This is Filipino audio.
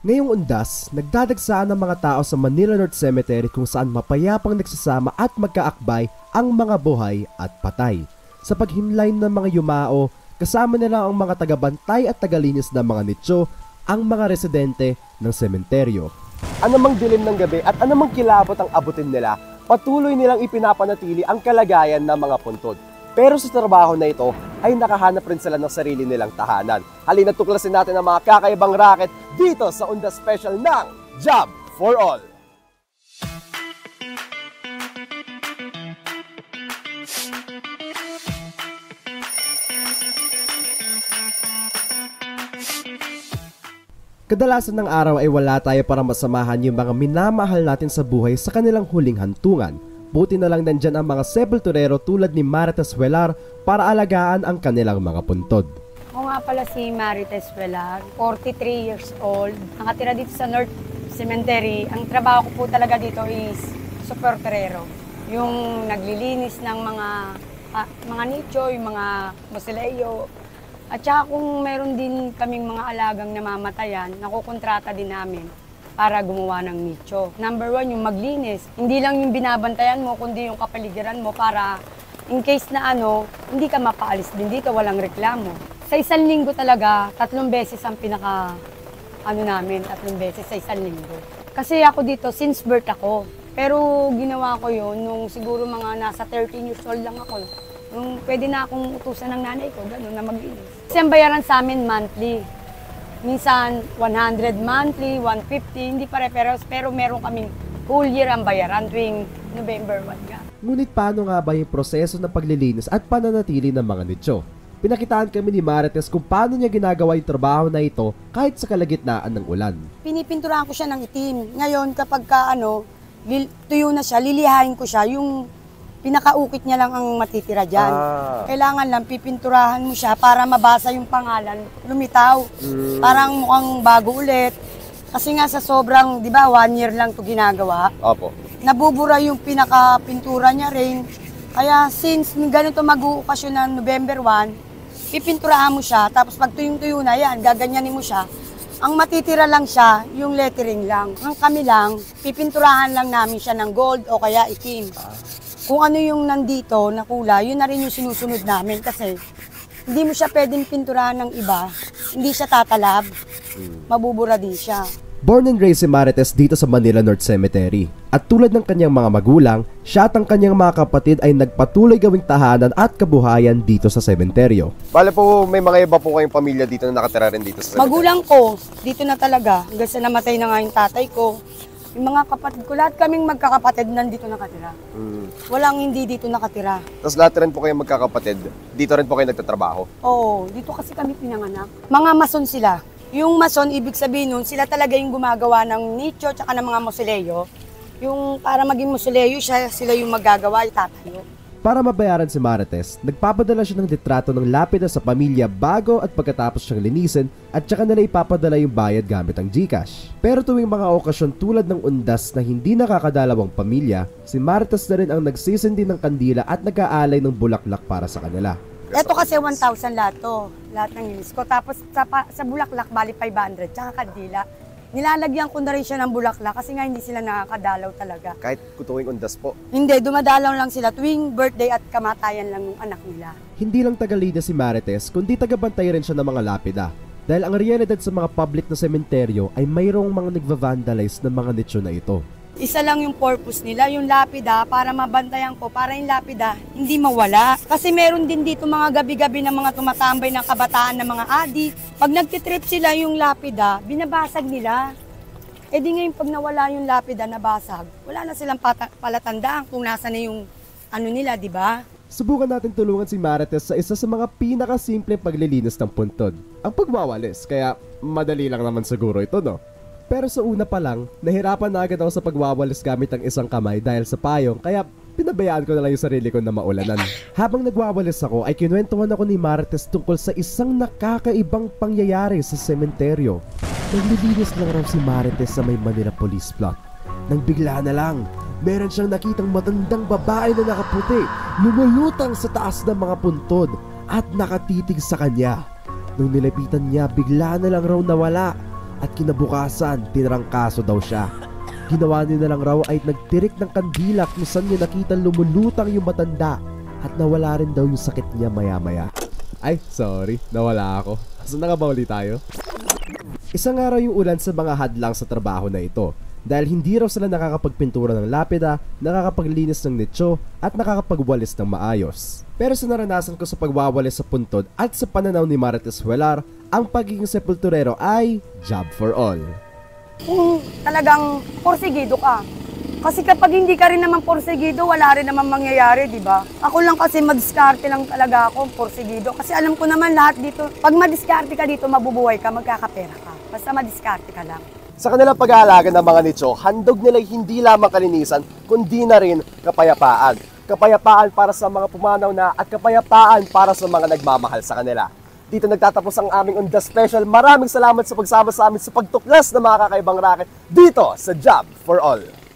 Ngayong undas, nagdadagsaan ang mga tao sa Manila North Cemetery kung saan mapayapang nagsasama at magkaakbay ang mga buhay at patay. Sa paghimlay ng mga yumao, kasama nila ang mga tagabantay at tagalinis ng mga nicho, ang mga residente ng sementeryo. Anumang dilim ng gabi at anumang kilabot ang abutin nila, patuloy nilang ipinapanatili ang kalagayan ng mga puntod. Pero sa trabaho na ito ay nakahanap rin sila ng sarili nilang tahanan. Halina tuklasin natin ang mga kakaibang racket dito sa Undas Special ng Job for All. Kadalasan ng araw ay wala tayo para masamahan yung mga minamahal natin sa buhay sa kanilang huling hantungan. Buti na lang nandyan ang mga sepulturero tulad ni Marites Velar para alagaan ang kanilang mga puntod. Ako nga pala si Marites Velar, 43 years old. Nakatira dito sa North Cemetery. Ang trabaho ko po talaga dito is sepulturero. Yung naglilinis ng mga nicho, yung mga mausoleo. At saka kung meron din kaming mga alagang namamatayan, nakukontrata din namin para gumawa ng nicho. Number 1, yung maglinis. Hindi lang yung binabantayan mo, kundi yung kapaligiran mo para in case na hindi ka mapaalis din dito, walang reklamo. Sa isang linggo talaga, 3 beses ang namin, 3 beses sa isang linggo. Kasi ako dito, since birth ako. Pero ginawa ko yun nung siguro mga nasa 13 years old lang ako. Nung pwede na akong utusan ng nanay ko, gano'n na maglinis. Kasi ang bayaran sa amin monthly. Minsan 100 monthly, 150, hindi pare-peros, pero meron kaming whole year ang bayaran tuwing November 1 nga. Ngunit paano nga ba yung proseso ng paglilinis at pananatili ng mga nicho? Pinakitaan kami ni Marites kung paano niya ginagawa yung trabaho na ito kahit sa kalagitnaan ng ulan. Pinipinturahan ko siya ng itim. Ngayon kapag tuyo na siya, lilihain ko siya, yung pinakaukit niya lang ang matitira dyan. Kailangan lang pipinturahan mo siya para mabasa yung pangalan, lumitaw. Parang mukhang bago ulit. Kasi nga sa sobrang, di ba, 1 year lang to ginagawa. Opo. Nabubura yung pinakapintura niya rin. Kaya since ganito mag-uukasyon ng November 1, pipinturahan mo siya, tapos pag tuyong-tuyo na yan, gaganyanin mo siya. Ang matitira lang siya, yung lettering lang. Ang kami lang, pipinturahan lang namin siya ng gold o kaya itim. Kung ano yung nandito na kulay, yun na rin yung sinusunod namin kasi hindi mo siya pwedeng pinturahan ng iba, hindi siya tatalab, mabubura din siya. Born and raised si Marites dito sa Manila North Cemetery. At tulad ng kanyang mga magulang, siya at ang kanyang mga kapatid ay nagpatuloy gawing tahanan at kabuhayan dito sa sementeryo. Bale po, may mga iba po kayong pamilya dito na nakatira rin dito sa sementeryo? Magulang ko, dito na talaga. Hanggang sa namatay na nga yung tatay ko. Yung mga kapatid ko, lahat kaming magkakapatid nandito nakatira. Walang hindi dito nakatira. Tapos lahat rin po kayong magkakapatid, dito rin po kayo nagtatrabaho? Oo, dito kasi kami pinanganak. Mga mason sila. Yung mason, ibig sabihin nun, sila talaga yung gumagawa ng nicho tsaka ng mga mausoleo. Yung para maging mausoleo, sila yung magagawa, itatayo. Para mabayaran si Marites, nagpapadala siya ng litrato ng lapida sa pamilya bago at pagkatapos siyang linisin at saka nila ipapadala yung bayad gamit ang GCash. Pero tuwing mga okasyon tulad ng undas na hindi nakakadalawang pamilya, si Marites na rin ang nagsisindi ng kandila at nag-aalay ng bulaklak para sa kanila. Ito kasi 1,000 lahat to, lahat ng linis ko. Tapos sa bulaklak, bali 500, tsaka kandila. Nilalagyan ko na rin siya ng bulaklak kasi nga hindi sila nakakadalaw talaga. Kahit tuwing undas po? Hindi, dumadalaw lang sila tuwing birthday at kamatayan lang ng anak nila. Hindi lang taga-linis si Marites, kundi taga-bantay rin siya ng mga lapida. Dahil ang realidad sa mga public na sementeryo ay mayroong mga nagva-vandalize ng mga nicho na ito. Isa lang yung purpose nila, yung lapida, para mabantayan ko, para yung lapida hindi mawala. Kasi meron din dito mga gabi-gabi na mga tumatambay ng kabataan na mga adik. Pag nagtitrip sila yung lapida, binabasag nila. E di ngayon pag nawala yung lapida na basag, wala na silang palatandaan kung nasa na yung nila, di ba? Subukan natin tulungan si Marites sa isa sa mga pinakasimpleng paglilinis ng puntod, ang pagwawalis. Kaya madali lang naman siguro ito, no? Pero sa una pa lang, nahirapan na agad ako sa pagwawalis gamit ang isang kamay dahil sa payong, kaya pinabayaan ko na lang yung sarili ko na maulanan. Habang nagwawalis ako ay kinwentuhan ako ni Marites tungkol sa isang nakakaibang pangyayari sa sementeryo. Naglilinis lang raw si Marites sa may Manila Police Plot. Nang bigla na lang, meron siyang nakitang matandang babae na nakaputi, lumulutang sa taas ng mga puntod at nakatitig sa kanya. Nung nilapitan niya, bigla na lang raw nawala. at kinabukasan tinrangkaso daw siya. Ginawa niya na lang raw ay nagtirik ng kandila kung saan niya nakita lumulutang yung matanda at nawala rin daw yung sakit niya maya-maya. Ay, sorry, nawala ako. Saan na nga ba ulit tayo? Isang araw yung ulan sa mga hadlang sa trabaho na ito dahil hindi raw sila nakakapagpintura ng lapida, nakakapaglinis ng nicho at nakakapagwalis ng maayos. Pero sa naranasan ko sa pagwawalis sa puntod at sa pananaw ni Marites Huelar, ang pagiging sepulturero ay job for all. Kung talagang porsigido ka. Kasi kapag hindi ka rin naman porsigido, wala rin naman mangyayari, di ba? Ako lang kasi madiskarte lang talaga ako, porsigido. Kasi alam ko naman lahat dito, pag madiskarte ka dito, mabubuhay ka, magkakapera ka. Basta madiskarte ka lang. Sa kanilang pag-aalaga ng mga nicho, handog nila hindi lamang kalinisan, kundi na rin kapayapaan. Kapayapaan para sa mga pumanaw na at kapayapaan para sa mga nagmamahal sa kanila. Dito nagtatapos ang aming On The Special. Maraming salamat sa pagsama sa amin sa pagtuklas ng mga kakaibang racket dito sa Job for All.